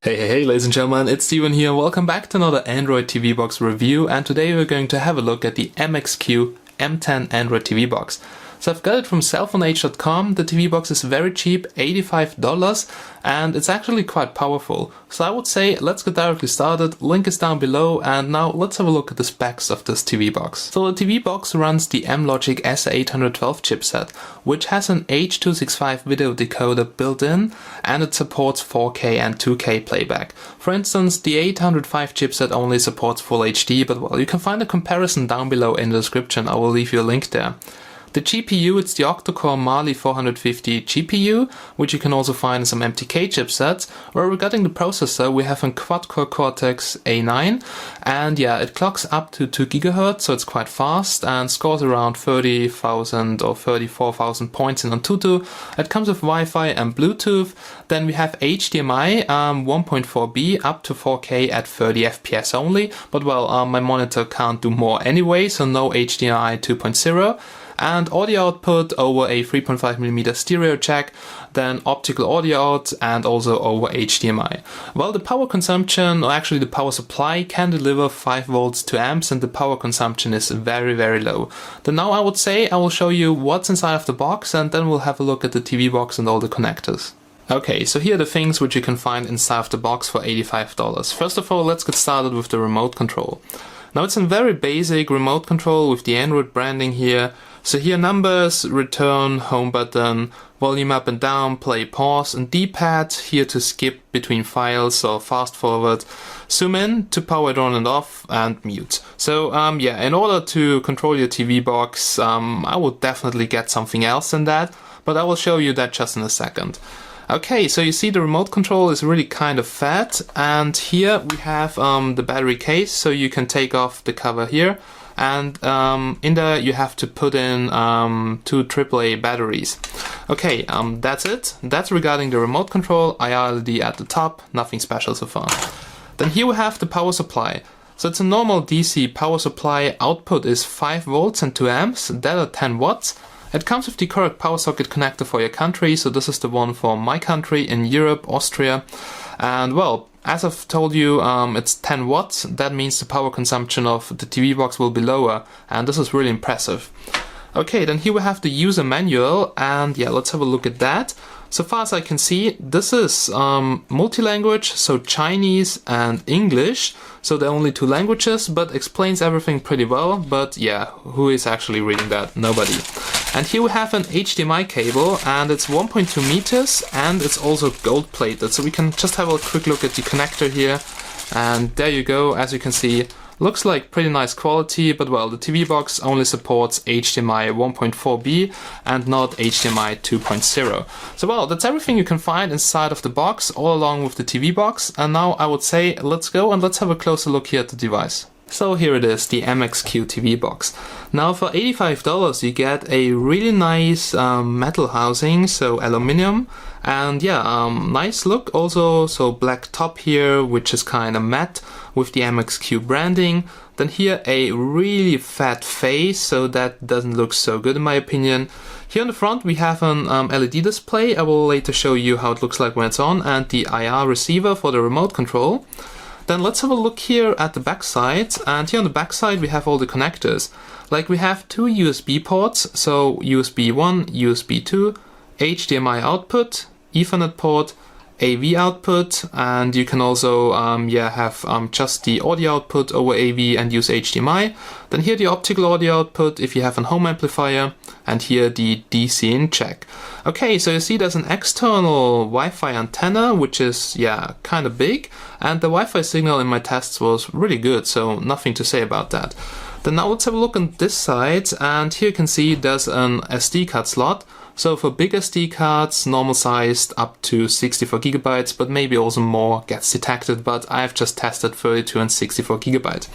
Hey ladies and gentlemen, it's Steven here. Welcome back to another Android TV box review, and today we're going to have a look at the MXQ M10 Android TV box. So I've got it from cellphoneH.com. The TV box is very cheap, $85, and it's actually quite powerful. So I would say let's get directly started. Link is down below, and now let's have a look at the specs of this TV box. So the TV box runs the Amlogic S812 chipset, which has an H.265 video decoder built in, and it supports 4K and 2K playback. For instance, the 805 chipset only supports Full HD, but well, you can find a comparison down below in the description. I will leave you a link there. The GPU, it's the Octo-core Mali-450 GPU, which you can also find in some MTK chipsets. Where regarding the processor, we have a quad-core Cortex A9, and yeah, it clocks up to 2 GHz, so it's quite fast, and scores around 30,000 or 34,000 points in Antutu. It comes with Wi-Fi and Bluetooth. Then we have HDMI 1.4B up to 4K at 30 FPS only, but well, my monitor can't do more anyway, so no HDMI 2.0. And audio output over a 3.5mm stereo jack, then optical audio out, and also over HDMI. Well, the power consumption, or actually the power supply, can deliver 5 volts to amps, and the power consumption is very low. Then now I would say I will show you what's inside of the box, and then we'll have a look at the TV box and all the connectors. Okay, so here are the things which you can find inside of the box for $85. First of all, let's get started with the remote control. Now it's a very basic remote control with the Android branding here. So here numbers, return, home button, volume up and down, play, pause, and D-pad here to skip between files or fast forward, zoom in to power it on and off, and mute. So yeah, in order to control your TV box, I would definitely get something else than that, but I will show you that just in a second. Okay, so you see the remote control is really kind of fat, and here we have the battery case, so you can take off the cover here, and in there you have to put in 2 AAA batteries. Okay, that's it. That's regarding the remote control. IR LED at the top, nothing special so far. Then here we have the power supply. So it's a normal DC power supply. Output is 5 volts and 2 amps, that are 10 watts. It comes with the correct power socket connector for your country, so this is the one for my country in Europe, Austria. And well, as I've told you, it's 10 watts. That means the power consumption of the TV box will be lower, and this is really impressive. Okay, then here we have the user manual, and yeah, let's have a look at that. So far as I can see, this is multi-language, so Chinese and English. So they're only 2 languages, but explains everything pretty well. But yeah, who is actually reading that? Nobody. And here we have an HDMI cable, and it's 1.2 meters, and it's also gold plated. So we can just have a quick look at the connector here. And there you go, as you can see. Looks like pretty nice quality, but well, the TV box only supports HDMI 1.4B and not HDMI 2.0. So well, that's everything you can find inside of the box, all along with the TV box. And now I would say let's go and let's have a closer look here at the device. So here it is, the MXQ TV box. Now for $85 you get a really nice metal housing, so aluminium, and yeah, nice look also, so black top here, which is kind of matte with the MXQ branding. Then here a really fat face, so that doesn't look so good in my opinion. Here on the front we have an LED display. I will later show you how it looks like when it's on, and the IR receiver for the remote control. Then let's have a look here at the back side, and here on the back side we have all the connectors. Like we have 2 USB ports, so USB 1, USB 2, HDMI output, Ethernet port, AV output, and you can also have just the audio output over AV and use HDMI. Then here the optical audio output if you have a home amplifier, and here the DC in jack. Okay, so you see there's an external Wi-Fi antenna, which is kind of big, and the Wi-Fi signal in my tests was really good, so nothing to say about that. Then now let's have a look on this side, and here you can see there's an SD card slot. So for big SD cards, normal sized up to 64 GB, but maybe also more gets detected, but I've just tested 32 and 64 GB.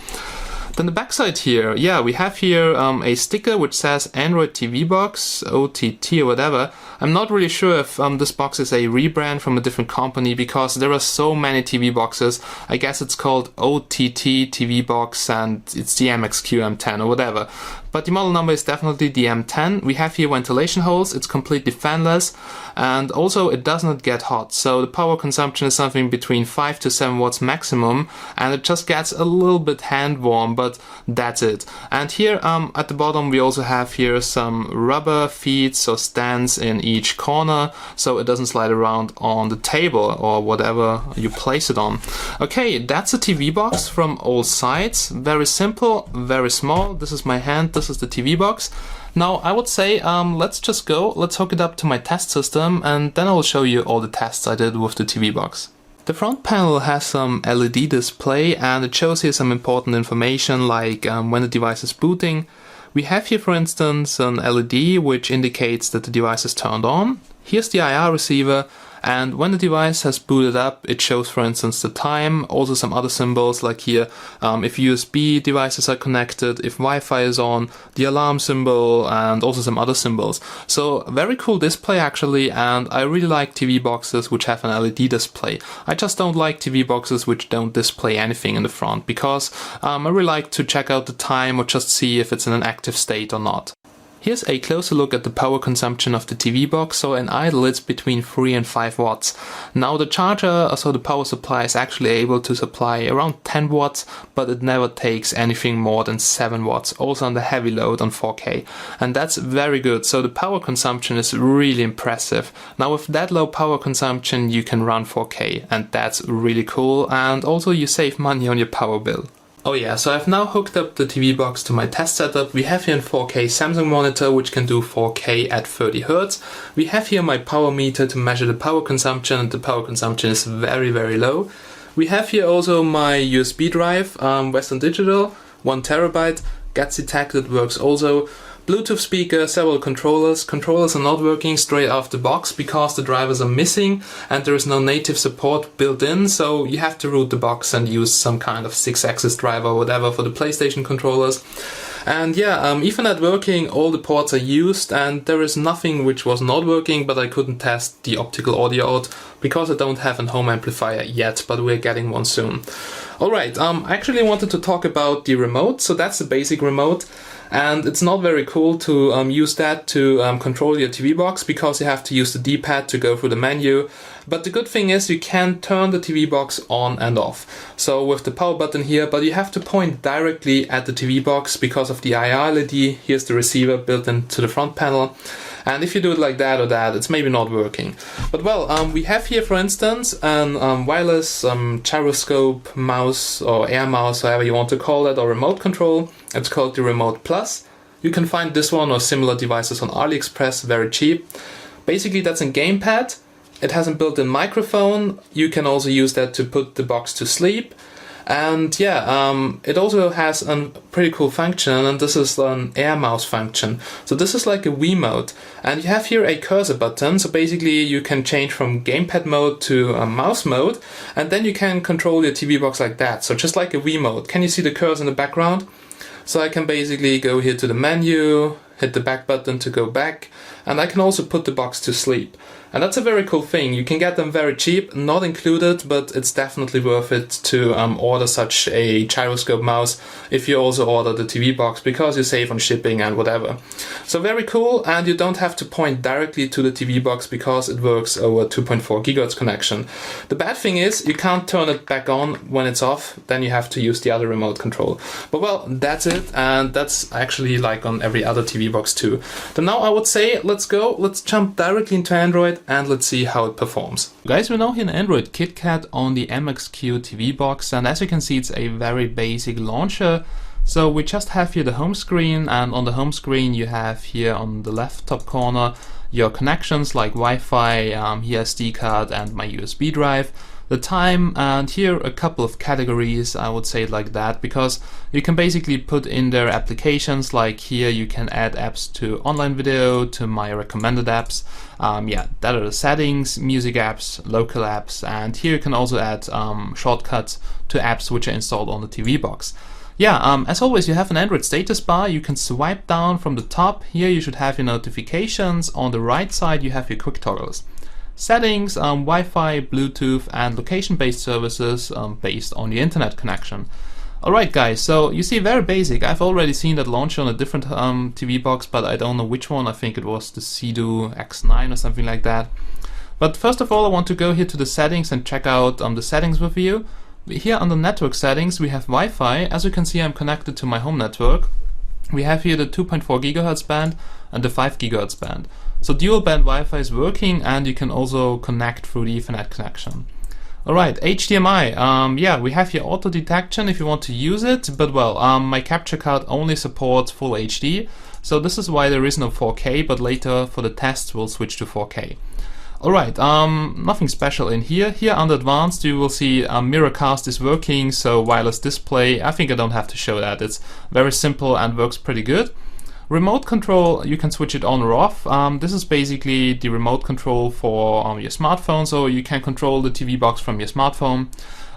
Then the backside here, we have here a sticker which says Android TV box, OTT or whatever, I'm not really sure if this box is a rebrand from a different company because there are so many TV boxes. I guess it's called OTT TV box and it's the MXQ M10 or whatever. But the model number is definitely the M10. We have here ventilation holes, it's completely fanless, and also it does not get hot. So the power consumption is something between 5 to 7 watts maximum, and it just gets a little bit hand warm, but that's it. And here at the bottom we also have here some rubber feet or stands in each corner, so it doesn't slide around on the table or whatever you place it on. Okay, that's a TV box from all sides. Very simple, very small. This is my hand, this is the TV box. Now I would say let's just go, let's hook it up to my test system, and then I will show you all the tests I did with the TV box. The front panel has some LED display and it shows here some important information like when the device is booting. We have here, for instance, an LED which indicates that the device is turned on. Here's the IR receiver, and when the device has booted up, it shows, for instance, the time, also some other symbols like here, if USB devices are connected, if Wi-Fi is on, the alarm symbol, and also some other symbols. So very cool display actually, and I really like TV boxes which have an LED display. I just don't like TV boxes which don't display anything in the front, because I really like to check out the time or just see if it's in an active state or not. Here's a closer look at the power consumption of the TV box. So in idle it's between 3 and 5 watts. Now the charger, so the power supply, is actually able to supply around 10 watts, but it never takes anything more than 7 watts, also on the heavy load on 4K. And that's very good, so the power consumption is really impressive. Now with that low power consumption you can run 4K, and that's really cool, and also you save money on your power bill. Oh yeah, so I've now hooked up the TV box to my test setup. We have here a 4K Samsung monitor which can do 4K at 30 Hz. We have here my power meter to measure the power consumption, and the power consumption is very, very low. We have here also my USB drive, Western Digital, 1 terabyte, gets detected, works also. Bluetooth speaker, several controllers. Controllers are not working straight off the box because the drivers are missing and there is no native support built in, so you have to root the box and use some kind of 6-axis driver or whatever for the PlayStation controllers. And yeah, Ethernet working, all the ports are used, and there is nothing which was not working, but I couldn't test the optical audio out because I don't have a home amplifier yet, but we're getting one soon. Alright, I actually wanted to talk about the remote. So that's the basic remote, and it's not very cool to use that to control your TV box because you have to use the D-pad to go through the menu. But the good thing is you can turn the TV box on and off. So with the power button here, but you have to point directly at the TV box because of the IR LED. Here's the receiver built into the front panel. And if you do it like that or that, it's maybe not working. But well, we have here, for instance, an wireless gyroscope mouse or air mouse, however you want to call it, or remote control. It's called the Remote Plus. You can find this one or similar devices on AliExpress, very cheap. Basically, that's a gamepad. It has a built-in microphone. You can also use that to put the box to sleep. And yeah, it also has a pretty cool function, and this is an air mouse function. So this is like a Wiimote, and you have here a cursor button. So basically you can change from gamepad mode to a mouse mode, and then you can control your TV box like that. So just like a Wiimote. Can you see the cursor in the background? So I can basically go here to the menu, hit the back button to go back, and I can also put the box to sleep. And that's a very cool thing. You can get them very cheap, not included, but it's definitely worth it to order such a gyroscope mouse if you also order the TV box, because you save on shipping and whatever. So very cool, and you don't have to point directly to the TV box because it works over 2.4 GHz connection. The bad thing is you can't turn it back on when it's off, then you have to use the other remote control. But well, that's it, and that's actually like on every other TV box too. Then now I would say let's jump directly into Android and let's see how it performs. Guys, we're now here in Android KitKat on the MXQ TV box, and as you can see it's a very basic launcher. So we just have here the home screen, and on the home screen you have here on the left top corner your connections like Wi-Fi, here SD card and my USB drive, the time, and here a couple of categories, I would say it like that, because you can basically put in their applications. Like here you can add apps to online video, to my recommended apps. Yeah, that are the settings, music apps, local apps, and here you can also add shortcuts to apps which are installed on the TV box. Yeah, as always, you have an Android status bar. You can swipe down from the top. Here you should have your notifications. On the right side you have your quick toggles. Settings, Wi-Fi, Bluetooth, and location-based services based on your internet connection. Alright guys, so you see, very basic. I've already seen that launcher on a different TV box, but I don't know which one. I think it was the Cedo X9 or something like that. But first of all, I want to go here to the settings and check out the settings with you. Here under network settings we have Wi-Fi. As you can see, I'm connected to my home network. We have here the 2.4 GHz band and the 5 GHz band. So dual band Wi-Fi is working, and you can also connect through the Ethernet connection. Alright, HDMI. Yeah, we have here auto detection if you want to use it, but well, my capture card only supports full HD, so this is why there is no 4K, but later for the tests we'll switch to 4K. Alright, nothing special in here. Here under advanced you will see Mirrorcast is working, so wireless display. I think I don't have to show that. It's very simple and works pretty good. Remote control, you can switch it on or off. This is basically the remote control for your smartphone, so you can control the TV box from your smartphone.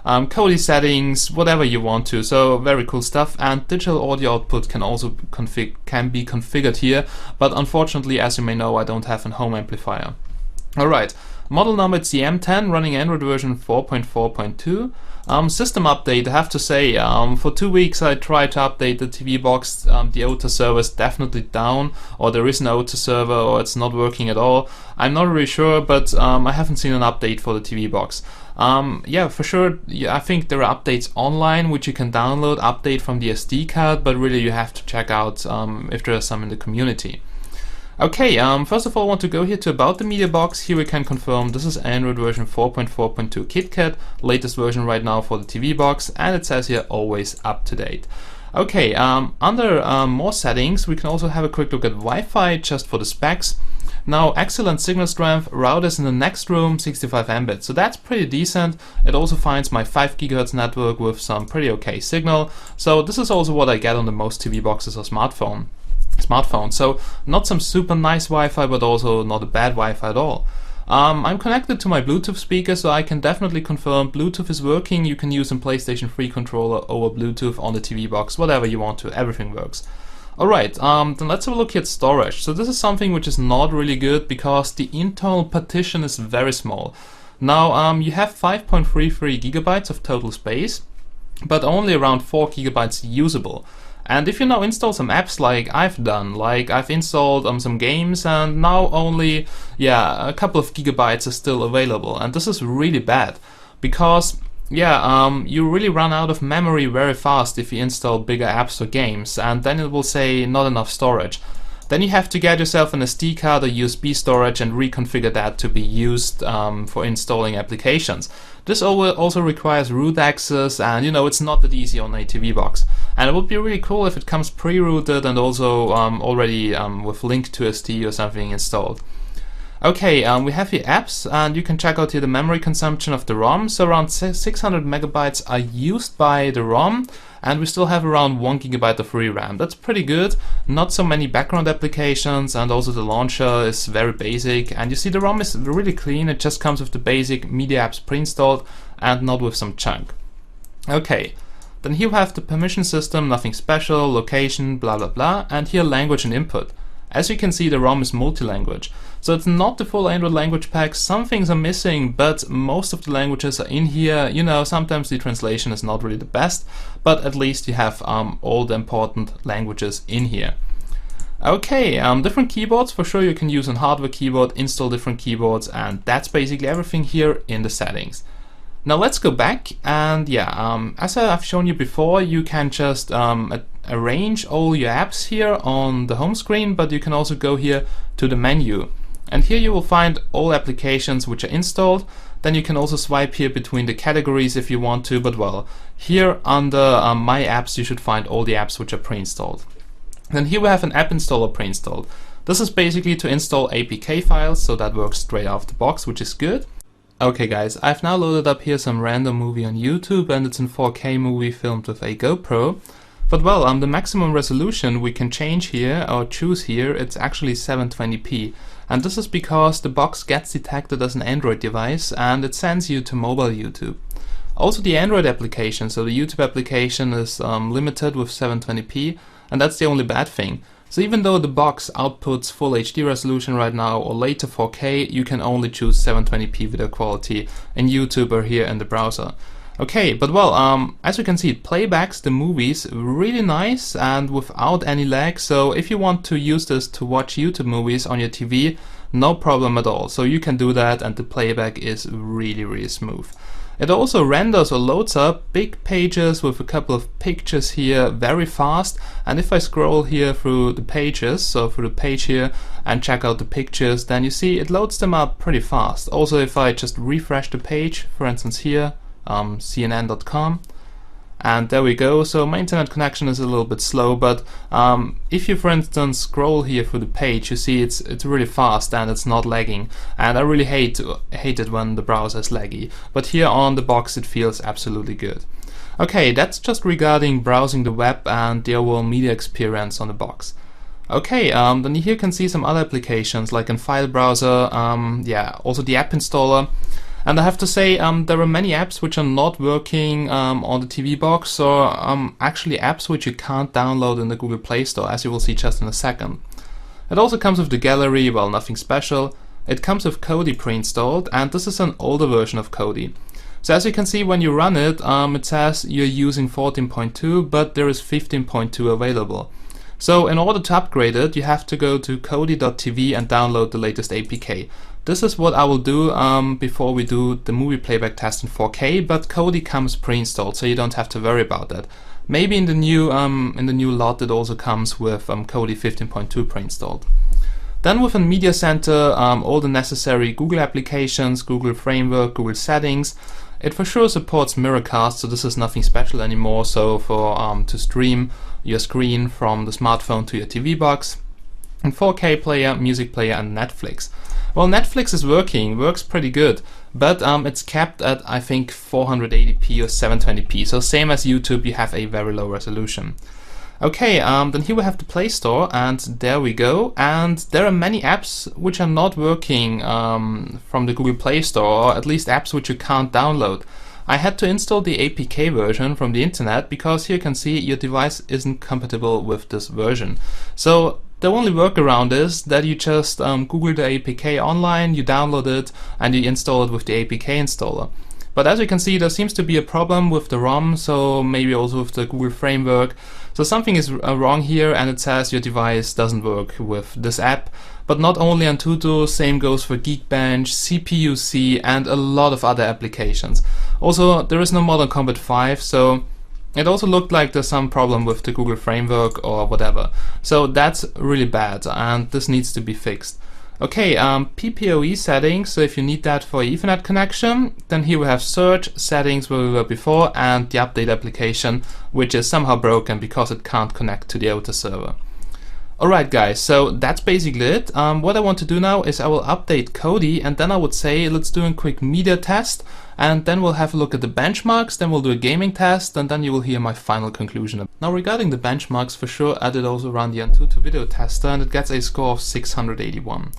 Kodi settings, whatever you want to, so very cool stuff. And digital audio output can also be configured here, but unfortunately, as you may know, I don't have a home amplifier. Alright, model number, it's the M10 running Android version 4.4.2. System update, I have to say, for 2 weeks I tried to update the TV box. The OTA server is definitely down, or there is no OTA server, or it's not working at all. I'm not really sure, but I haven't seen an update for the TV box. Yeah, for sure, yeah, I think there are updates online which you can download, update from the SD card, but really you have to check out if there are some in the community. Okay, first of all I want to go here to About the Media Box. Here we can confirm this is Android version 4.4.2 KitKat, latest version right now for the TV box, and it says here always up to date. Okay, under more settings we can also have a quick look at Wi-Fi just for the specs. Now, excellent signal strength, routers in the next room, 65 Mbit, so that's pretty decent. It also finds my 5 GHz network with some pretty okay signal, so this is also what I get on the most TV boxes or smartphone. So not some super nice Wi-Fi, but also not a bad Wi-Fi at all. I'm connected to my Bluetooth speaker, so I can definitely confirm Bluetooth is working. You can use a PlayStation 3 controller over Bluetooth on the TV box, whatever you want to, everything works. Alright, then let's have a look at storage. So this is something which is not really good because the internal partition is very small. Now you have 5.33 gigabytes of total space, but only around 4 gigabytes usable. And if you now install some apps like I've done, like I've installed some games, and now only, yeah, a couple of gigabytes are still available. And this is really bad because, yeah, you really run out of memory very fast if you install bigger apps or games, and then it will say not enough storage. Then you have to get yourself an SD card or USB storage and reconfigure that to be used for installing applications. This also requires root access, and you know, it's not that easy on a TV box. And it would be really cool if it comes pre-rooted and also already with link to SD or something installed. Okay, we have here apps, and you can check out here the memory consumption of the ROM. So around 600 megabytes are used by the ROM, and we still have around 1 gigabyte of free RAM. That's pretty good. Not so many background applications, and also the launcher is very basic. And you see the ROM is really clean. It just comes with the basic media apps pre-installed and not with some chunk. Okay, then here we have the permission system, nothing special, location, blah blah blah, and here language and input. As you can see, the ROM is multi-language, so it's not the full Android language pack. Some things are missing, but most of the languages are in here. You know, sometimes the translation is not really the best, but at least you have all the important languages in here. Okay, different keyboards, for sure you can use a hardware keyboard, install different keyboards, and that's basically everything here in the settings. Now let's go back, and yeah, as I've shown you before, you can just arrange all your apps here on the home screen, but you can also go here to the menu. And here you will find all applications which are installed. Then you can also swipe here between the categories if you want to, but well, here under My Apps you should find all the apps which are pre-installed. Then here we have an app installer pre-installed. This is basically to install APK files, so that works straight out of the box, which is good. Okay guys, I've now loaded up here some random movie on YouTube, and it's a 4K movie filmed with a GoPro. But well, the maximum resolution we can change here, or choose here, it's actually 720p. And this is because the box gets detected as an Android device and it sends you to mobile YouTube. Also the Android application, so the YouTube application is limited with 720p, and that's the only bad thing. So even though the box outputs full HD resolution right now or later 4K, you can only choose 720p video quality in YouTube or here in the browser. Okay, but well, as you can see, it playbacks the movies really nice and without any lag. So if you want to use this to watch YouTube movies on your TV, no problem at all. So you can do that, and the playback is really smooth. It also renders or loads up big pages with a couple of pictures here very fast, and if I scroll here through the pages, so through the page here, and check out the pictures, then you see it loads them up pretty fast. Also, if I just refresh the page, for instance here, CNN.com, and there we go. So my internet connection is a little bit slow, but if you, for instance, scroll here through the page, you see it's really fast and it's not lagging. And I really hate it when the browser is laggy. But here on the box, it feels absolutely good. Okay, that's just regarding browsing the web and the overall media experience on the box. Okay, then here you can see some other applications like in file browser, also the app installer. And I have to say, there are many apps which are not working on the TV box, or actually apps which you can't download in the Google Play Store, as you will see just in a second. It also comes with the gallery, well, nothing special. It comes with Kodi pre-installed, and this is an older version of Kodi. So as you can see, when you run it, it says you're using 14.2, but there is 15.2 available. So in order to upgrade it, you have to go to Kodi.tv and download the latest APK. This is what I will do before we do the movie playback test in 4K, but Kodi comes pre-installed, so you don't have to worry about that. Maybe in the new lot it also comes with Kodi 15.2 pre-installed. Then within Media Center, all the necessary Google applications, Google Framework, Google Settings. It for sure supports Mirrorcast, so this is nothing special anymore. So for to stream your screen from the smartphone to your TV box. And 4K player, music player, and Netflix. Well, Netflix is works pretty good, but it's capped at, I think, 480p or 720p. So same as YouTube, you have a very low resolution. Okay, then here we have the Play Store, and there we go. And there are many apps which are not working from the Google Play Store, or at least apps which you can't download. I had to install the APK version from the internet, because here you can see your device isn't compatible with this version. So the only workaround is that you just Google the APK online, you download it, and you install it with the APK installer. But as you can see, there seems to be a problem with the ROM, so maybe also with the Google Framework. So something is wrong here, and it says your device doesn't work with this app. But not only Antutu, same goes for Geekbench, CPU-C, and a lot of other applications. Also, there is no Modern Combat 5, so it also looked like there's some problem with the Google Framework or whatever. So that's really bad, and this needs to be fixed. Okay, PPoE settings, so if you need that for Ethernet connection, then here we have search, settings where we were before, and the update application, which is somehow broken because it can't connect to the outer server. Alright guys, so that's basically it. What I want to do now is I will update Kodi, and then I would say let's do a quick media test, and then we'll have a look at the benchmarks, then we'll do a gaming test, and then you will hear my final conclusion. Now regarding the benchmarks, for sure I did also run the Antutu video tester, and it gets a score of 681.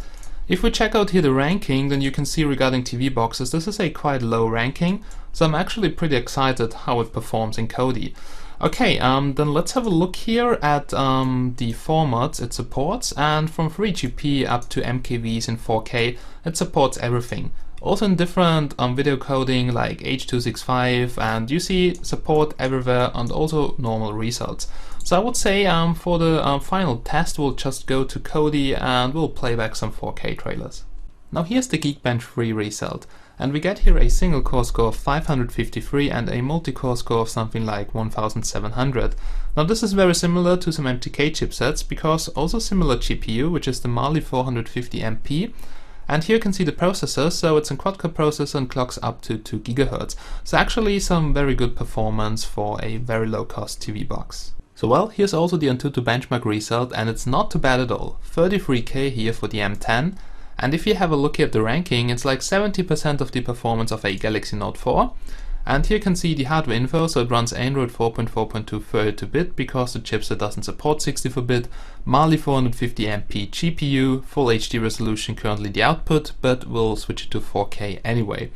If we check out here the ranking, then you can see regarding TV boxes, this is a quite low ranking, so I'm actually pretty excited how it performs in Kodi. Okay, then let's have a look here at the formats it supports, and from 3GP up to MKVs in 4K, it supports everything. Also in different video coding like H.265, and you see support everywhere, and also normal results. So I would say for the final test we'll just go to Kodi and we'll play back some 4K trailers. Now here's the Geekbench 3 result. And we get here a single core score of 553 and a multi-core score of something like 1700. Now this is very similar to some MTK chipsets, because also similar GPU, which is the Mali-450MP. And here you can see the processor, so it's a quad-core processor and clocks up to 2 GHz. So actually some very good performance for a very low-cost TV box. So well, here's also the Antutu benchmark result, and it's not too bad at all. 33K here for the M10. And if you have a look at the ranking, it's like 70% of the performance of a Galaxy Note 4. And here you can see the hardware info, so it runs Android 4.4.2 32-bit because the chipset doesn't support 64-bit, Mali-450MP GPU, full HD resolution currently the output, but we'll switch it to 4K anyway.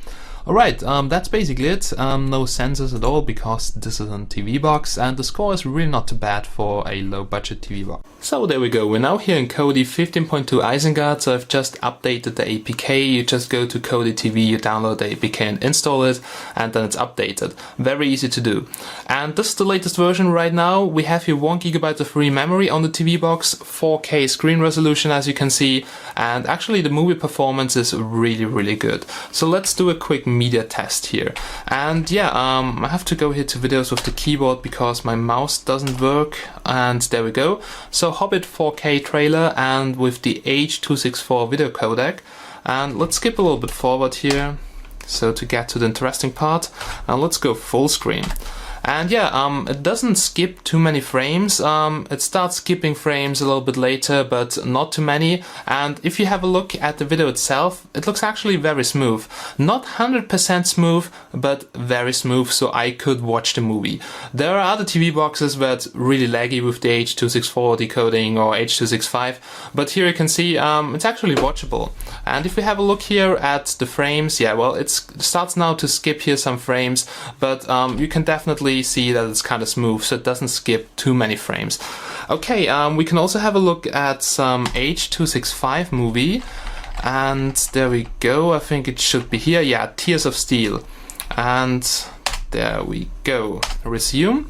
Alright, that's basically it. No sensors at all because this is a TV box, and the score is really not too bad for a low budget TV box. So there we go, we're now here in Kodi 15.2 Isengard, so I've just updated the APK. You just go to Kodi TV, you download the APK and install it, and then it's updated. Very easy to do. And this is the latest version right now. We have here 1 GB of free memory on the TV box, 4K screen resolution as you can see, and actually the movie performance is really good. So let's do a quick media test here. And yeah, I have to go here to videos with the keyboard because my mouse doesn't work, and there we go. So Hobbit 4K trailer and with the H.264 video codec, and let's skip a little bit forward here so to get to the interesting part, and let's go full screen. And yeah, it doesn't skip too many frames. It starts skipping frames a little bit later, but not too many. And if you have a look at the video itself, it looks actually very smooth. Not 100% smooth, but very smooth, so I could watch the movie. There are other TV boxes where it's really laggy with the H.264 decoding or H.265, but here you can see it's actually watchable. And if we have a look here at the frames, yeah, well, it starts now to skip here some frames, but you can definitely see that it's kind of smooth, so it doesn't skip too many frames. Okay, we can also have a look at some H.265 movie, and there we go. I think it should be here. Yeah, Tears of Steel, and there we go. Resume.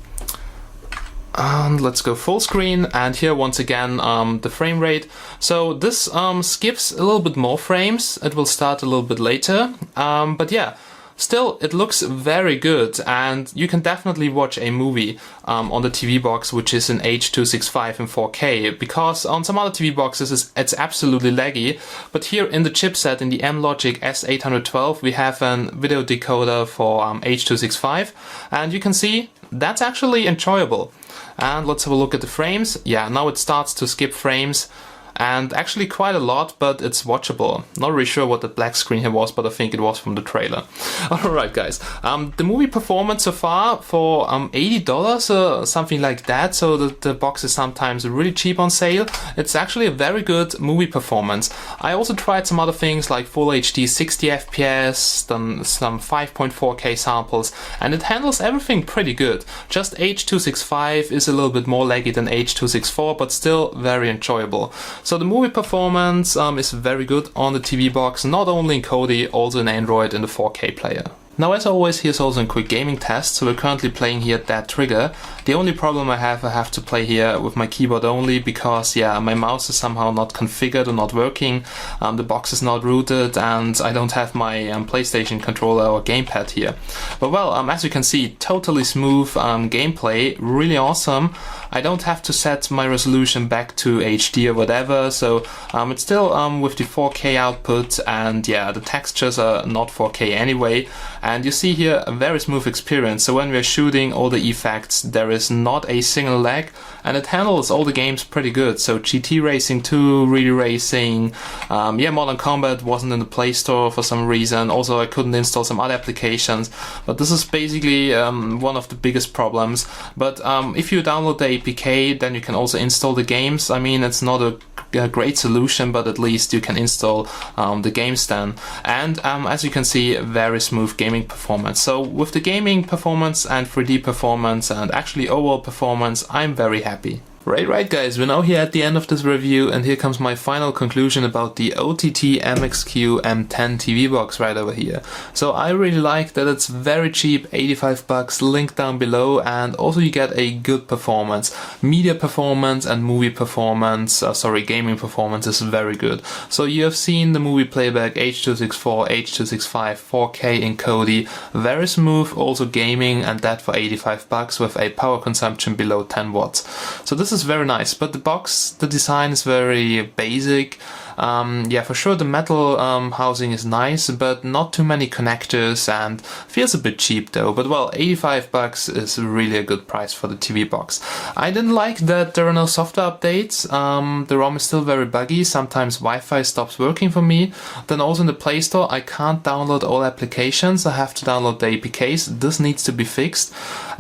And let's go full screen, and here once again the frame rate. So this skips a little bit more frames. It will start a little bit later, but yeah, still it looks very good, and you can definitely watch a movie on the TV box which is in H.265 and 4K, because on some other TV boxes it's absolutely laggy, but here in the chipset, in the Amlogic S812, we have a video decoder for H.265, and you can see that's actually enjoyable. And let's have a look at the frames. Yeah, now it starts to skip frames, and actually quite a lot, but it's watchable. Not really sure what the black screen here was, but I think it was from the trailer. Alright guys, the movie performance so far for $80 or something like that, so the box is sometimes really cheap on sale. It's actually a very good movie performance. I also tried some other things like Full HD 60 FPS, then some 5.4K samples, and it handles everything pretty good. Just H.265 is a little bit more laggy than H.264, but still very enjoyable. So the movie performance is very good on the TV box, not only in Kodi, also in Android in the 4K player. Now as always, here's also a quick gaming test. So we're currently playing here Dead Trigger. The only problem I have to play here with my keyboard only, because yeah, my mouse is somehow not configured or not working, the box is not rooted, and I don't have my PlayStation controller or gamepad here. But well, as you can see, totally smooth gameplay, really awesome. I don't have to set my resolution back to HD or whatever, so it's still with the 4K output, and yeah, the textures are not 4K anyway. And you see here a very smooth experience. So when we're shooting all the effects, there is not a single lag, and it handles all the games pretty good. So GT Racing 2, Really Racing, yeah, Modern Combat wasn't in the Play Store for some reason. Also, I couldn't install some other applications, but this is basically one of the biggest problems. But if you download the APK, then you can also install the games. I mean, it's not a great solution, but at least you can install the games then. And as you can see, very smooth gaming performance. So with the gaming performance and 3D performance and actually overall performance, I'm very happy. Right guys, we're now here at the end of this review, and here comes my final conclusion about the OTT MXQ M10 TV box right over here. So I really like that it's very cheap, 85 bucks, link down below, and also you get a good performance. Media performance and movie performance, gaming performance is very good. So you have seen the movie playback, H.264, H.265, 4K in Kodi, very smooth, also gaming, and that for 85 bucks with a power consumption below 10 watts. So this is very nice, but the box, the design is very basic. Yeah, for sure the metal housing is nice, but not too many connectors, and feels a bit cheap though. But well, 85 bucks is really a good price for the TV box. I didn't like that there are no software updates. The ROM is still very buggy, sometimes Wi-Fi stops working for me. Then also in the Play Store I can't download all applications, I have to download the APKs. This needs to be fixed.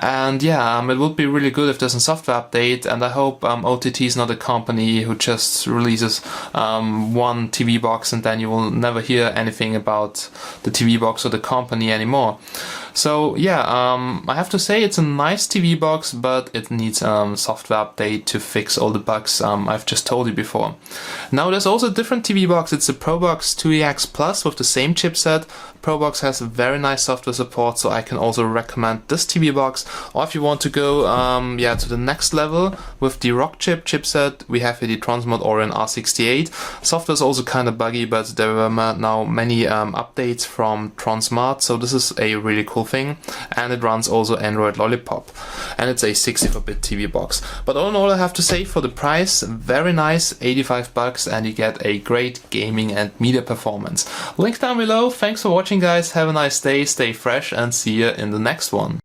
And yeah, it would be really good if there's a software update, and I hope OTT is not a company who just releases one TV box and then you will never hear anything about the TV box or the company anymore. So yeah, I have to say it's a nice TV box, but it needs a software update to fix all the bugs I've just told you before. Now there's also a different TV box. It's the ProBox 2EX Plus with the same chipset. ProBox has very nice software support, so I can also recommend this TV box. Or if you want to go to the next level with the Rockchip chipset, we have here the Transmod Orion R68. Software is also kind of buggy, but there are now many updates from Transmod, so this is a really cool thing, and it runs also Android Lollipop, and it's a 64-bit TV box. But all in all, I have to say, for the price, very nice, $85, and you get a great gaming and media performance. Link down below. Thanks for watching, guys. Have a nice day, stay fresh, and see you in the next one.